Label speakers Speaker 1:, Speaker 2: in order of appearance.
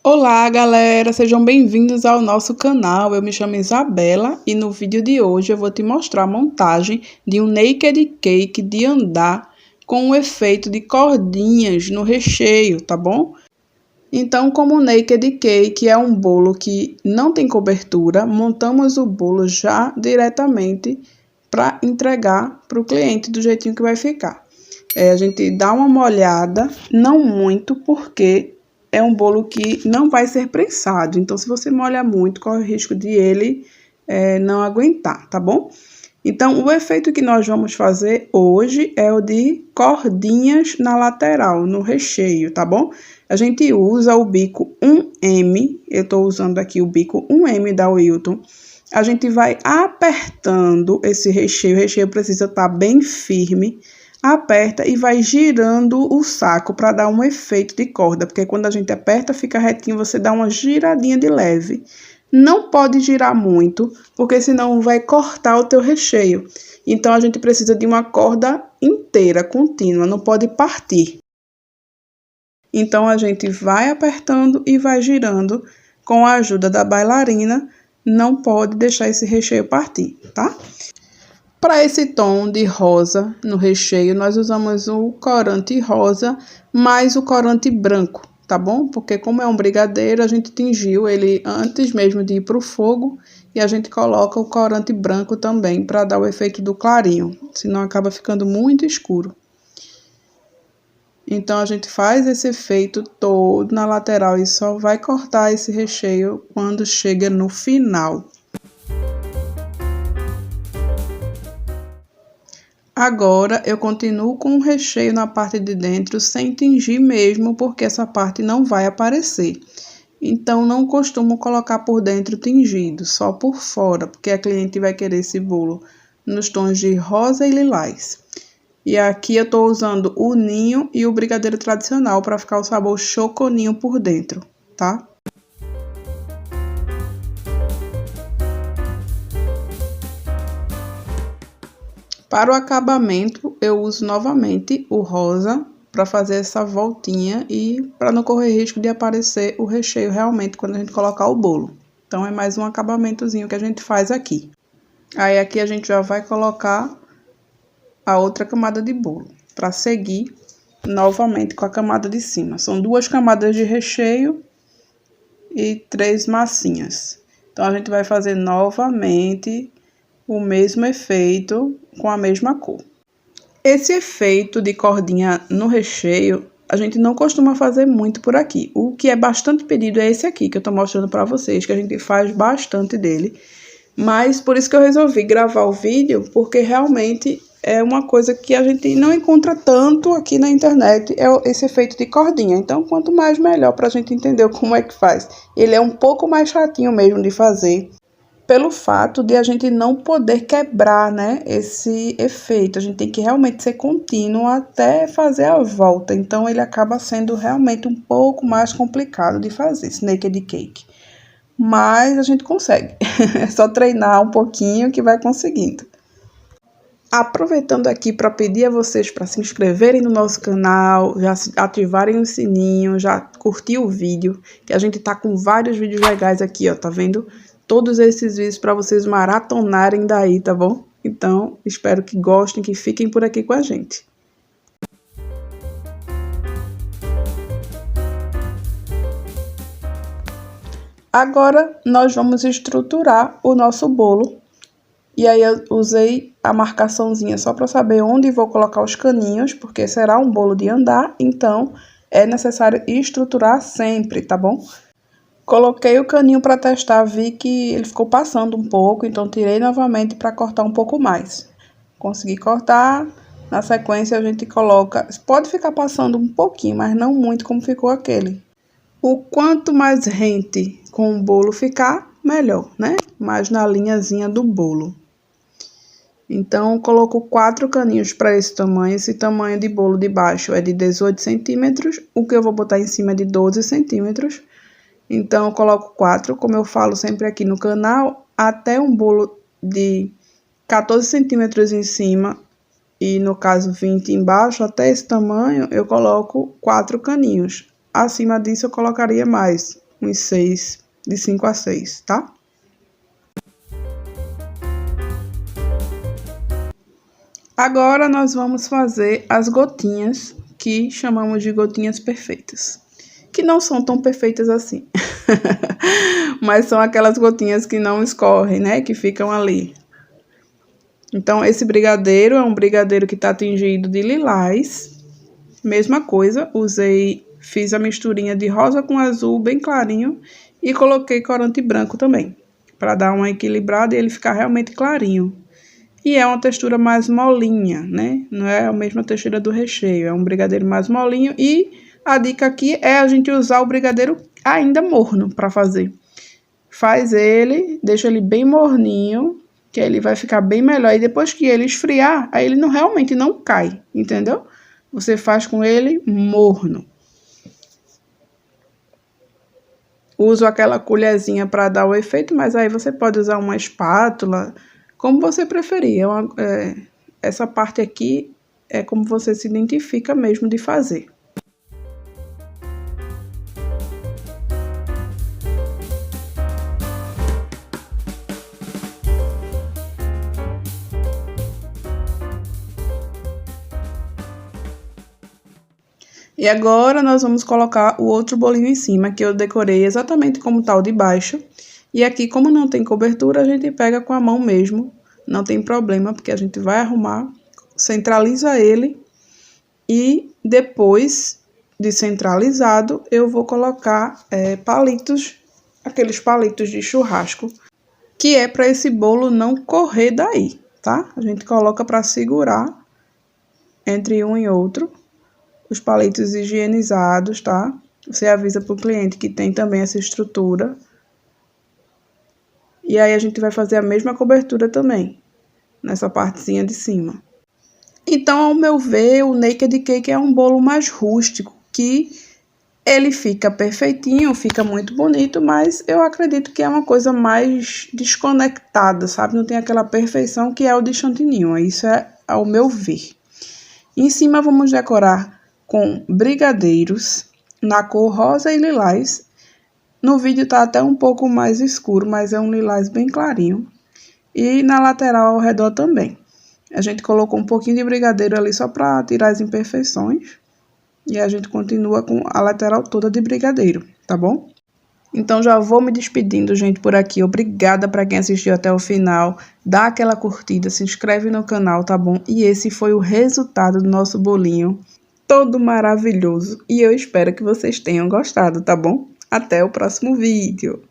Speaker 1: Olá, galera! Sejam bem-vindos ao nosso canal. Eu me chamo Isabela e no vídeo de hoje eu vou te mostrar a montagem de um naked cake de andar com o efeito de cordinhas no recheio, tá bom? Então, como o naked cake é um bolo que não tem cobertura, montamos o bolo já diretamente para entregar para o cliente do jeitinho que vai ficar. A gente dá uma molhada, não muito, porque é um bolo que não vai ser prensado. Então, se você molha muito, corre o risco de ele não aguentar, tá bom? Então, o efeito que nós vamos fazer hoje é o de cordinhas na lateral, no recheio, tá bom? A gente usa o bico 1M, eu tô usando aqui o bico 1M da Wilton. A gente vai apertando esse recheio, o recheio precisa estar bem firme. Aperta e vai girando o saco para dar um efeito de corda, porque quando a gente aperta, fica retinho, você dá uma giradinha de leve. Não pode girar muito, porque senão vai cortar o teu recheio. Então, a gente precisa de uma corda inteira, contínua, não pode partir. Então, a gente vai apertando e vai girando com a ajuda da bailarina, não pode deixar esse recheio partir, tá? Para esse tom de rosa no recheio, nós usamos o corante rosa mais o corante branco, tá bom? Porque como é um brigadeiro, a gente tingiu ele antes mesmo de ir para o fogo e a gente coloca o corante branco também para dar o efeito do clarinho, senão acaba ficando muito escuro. Então, a gente faz esse efeito todo na lateral e só vai cortar esse recheio quando chega no final. Agora, eu continuo com o recheio na parte de dentro sem tingir mesmo, porque essa parte não vai aparecer. Então, não costumo colocar por dentro tingido, só por fora, porque a cliente vai querer esse bolo nos tons de rosa e lilás. E aqui eu tô usando o ninho e o brigadeiro tradicional para ficar o sabor choconinho por dentro, tá? Para o acabamento, eu uso novamente o rosa para fazer essa voltinha e para não correr risco de aparecer o recheio realmente quando a gente colocar o bolo. Então, é mais um acabamentozinho que a gente faz aqui. Aí, aqui a gente já vai colocar a outra camada de bolo, para seguir novamente com a camada de cima. São 2 camadas de recheio e 3 massinhas. Então, a gente vai fazer novamente o mesmo efeito com a mesma cor. Esse efeito de cordinha no recheio, a gente não costuma fazer muito por aqui. O que é bastante pedido é esse aqui, que eu tô mostrando pra vocês, que a gente faz bastante dele. Mas por isso que eu resolvi gravar o vídeo, porque realmente é uma coisa que a gente não encontra tanto aqui na internet, é esse efeito de cordinha. Então, quanto mais melhor pra gente entender como é que faz. Ele é um pouco mais chatinho mesmo de fazer, pelo fato de a gente não poder quebrar, né, esse efeito. A gente tem que realmente ser contínuo até fazer a volta. Então, ele acaba sendo realmente um pouco mais complicado de fazer, esse naked cake. Mas a gente consegue. É só treinar um pouquinho que vai conseguindo. Aproveitando aqui para pedir a vocês para se inscreverem no nosso canal, já ativarem o sininho, já curtir o vídeo, que a gente tá com vários vídeos legais aqui, ó, tá vendo? Todos esses vídeos para vocês maratonarem daí, tá bom? Então, espero que gostem, que fiquem por aqui com a gente. Agora, nós vamos estruturar o nosso bolo. E aí, eu usei a marcaçãozinha só para saber onde vou colocar os caninhos, porque será um bolo de andar, então é necessário estruturar sempre, tá bom? Coloquei o caninho para testar, vi que ele ficou passando um pouco, então tirei novamente para cortar um pouco mais. Consegui cortar, na sequência a gente coloca, pode ficar passando um pouquinho, mas não muito como ficou aquele. O quanto mais rente com o bolo ficar, melhor, né? Mais na linhazinha do bolo. Então, coloco 4 caninhos para esse tamanho de bolo de baixo é de 18 centímetros, o que eu vou botar em cima é de 12 centímetros. Então, eu coloco 4, como eu falo sempre aqui no canal, até um bolo de 14 centímetros em cima, e no caso 20 embaixo, até esse tamanho, eu coloco 4 caninhos. Acima disso, eu colocaria mais, uns 6, de 5 a 6, tá? Agora nós vamos fazer as gotinhas, que chamamos de gotinhas perfeitas. Que não são tão perfeitas assim. Mas são aquelas gotinhas que não escorrem, né? Que ficam ali. Então, esse brigadeiro é um brigadeiro que está tingido de lilás. Mesma coisa, fiz a misturinha de rosa com azul bem clarinho e coloquei corante branco também, para dar uma equilibrada e ele ficar realmente clarinho. E é uma textura mais molinha, né? Não é a mesma textura do recheio, é um brigadeiro mais molinho. E a dica aqui é a gente usar o brigadeiro ainda morno para fazer. Faz ele, deixa ele bem morninho, que ele vai ficar bem melhor. E depois que ele esfriar, aí ele realmente não cai, entendeu? Você faz com ele morno. Uso aquela colherzinha para dar o efeito, mas aí você pode usar uma espátula, como você preferir. Essa parte aqui é como você se identifica mesmo de fazer. E agora nós vamos colocar o outro bolinho em cima, que eu decorei exatamente como tá o de baixo. E aqui, como não tem cobertura, a gente pega com a mão mesmo. Não tem problema, porque a gente vai arrumar, centraliza ele. E depois de centralizado, eu vou colocar palitos, aqueles palitos de churrasco, que é para esse bolo não correr daí, tá? A gente coloca para segurar entre um e outro. Os palitos higienizados, tá? Você avisa pro cliente que tem também essa estrutura. E aí a gente vai fazer a mesma cobertura também, nessa partezinha de cima. Então, ao meu ver, o Naked Cake é um bolo mais rústico, que ele fica perfeitinho, fica muito bonito, mas eu acredito que é uma coisa mais desconectada, sabe? Não tem aquela perfeição que é o de chantininho, isso é ao meu ver. Em cima vamos decorar com brigadeiros na cor rosa e lilás. No vídeo tá até um pouco mais escuro, mas é um lilás bem clarinho. E na lateral ao redor também. A gente colocou um pouquinho de brigadeiro ali só para tirar as imperfeições. E a gente continua com a lateral toda de brigadeiro, tá bom? Então já vou me despedindo, gente, por aqui. Obrigada para quem assistiu até o final. Dá aquela curtida, se inscreve no canal, tá bom? E esse foi o resultado do nosso bolinho. Todo maravilhoso. E eu espero que vocês tenham gostado, tá bom? Até o próximo vídeo.